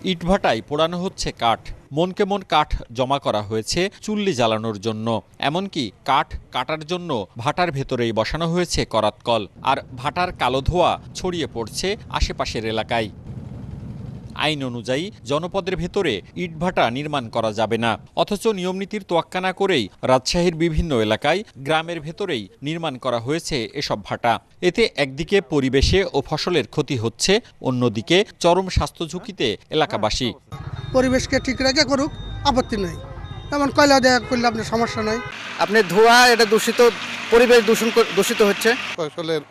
ইটভাটায় পোড়ানো হচ্ছে কাঠ। মনকে মন কাঠ জমা করা হয়েছে চুল্লি জ্বালানোর জন্য। এমনকি কাঠ কাটার জন্য ভাটার ভেতরেই বসানো হয়েছে করাতকল। আর ভাটার কালো ধোঁয়া ছড়িয়ে পড়ছে আশেপাশের এলাকায়। আইন অনুযায়ী জনপদের ভেতরে ইটভাটা নির্মাণ করা যাবে না, অথচ নিয়মনীতির তোয়াক্কা না করেই রাজশাহীর বিভিন্ন এলাকায় গ্রামের ভেতরেই নির্মাণ করা হয়েছে এসব ভাটা। এতে একদিকে পরিবেশে ও ফসলের ক্ষতি হচ্ছে, অন্যদিকে চরম স্বাস্থ্য ঝুঁকিতে এলাকাবাসী। পরিবেশকে ঠিক রেখে করুক, আপত্তি নেই। যেমন কয়লা দেয়া করলে আপনার সমস্যা নাই। আপনি ধোঁয়া, এটা দূষিত, পরিবেশ দূষিত হচ্ছে। ফসলের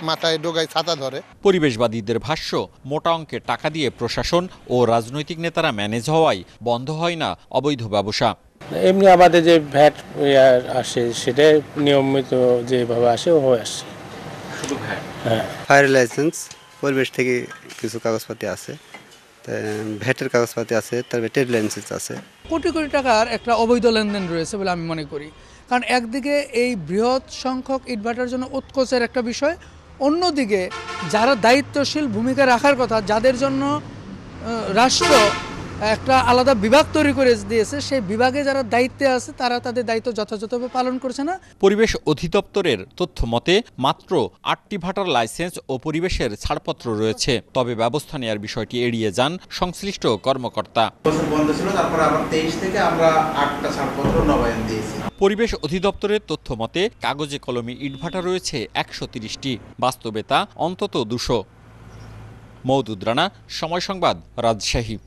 মাথায় ডোগায় ছাতা ধরে। পরিবেশবাদীদের ভাষ্য, মোটা অঙ্কের টাকা দিয়ে প্রশাসন ও রাজনৈতিক নেতারা ম্যানেজ হওয়ায় বন্ধ হয় না অবৈধ ব্যবসা। এমনি আমাদের যে ভ্যাট আসে সেটা নিয়মিত যেভাবে আসে ও হয়ে আসছে। শুধু ভ্যাট? হ্যাঁ। ফায়ার লাইসেন্স, পরিবেশ থেকে কিছু কাগজপাতি আছে, ভ্যাটের কাগজপাতি আছে, তারপরে ট্রেড লাইসেন্স আছে। কোটি কোটি টাকার একটা অবৈধ লেনদেন রয়েছে বলে আমি মনে করি। কারণ একদিকে এই বৃহৎ সংখ্যক ইটভাটার জন্য উৎকোচের একটা বিষয়, অন্যদিকে যারা দায়িত্বশীল ভূমিকা রাখার কথা, যাদের জন্য রাষ্ট্র একটা আলাদা বিভাগ তৈরি করে দিয়েছে, সেই বিভাগে যারা দায়িত্বে আছে তারা তাদের দায়িত্ব যথাযথভাবে পালন করছে না। পরিবেশ অধিদপ্তরের তথ্য মতে মাত্র 8টি ভাটার লাইসেন্স ও পরিবেশের ছাড়পত্র রয়েছে। তবে ব্যবস্থা নেওয়ার বিষয়টি এড়িয়ে যান সংশ্লিষ্ট কর্মকর্তা। বন্ধ ছিল, তারপর আবার 23 থেকে আমরা 8টা ছাড়পত্র নবায়ন দিয়েছি। পরিবেশ অধিদপ্তরের তথ্য মতে কাগজে কলমে ইটভাটা রয়েছে 130টি, বাস্তবে তা অন্তত 200। মওদুদ রানা, সময় সংবাদ, রাজশাহী।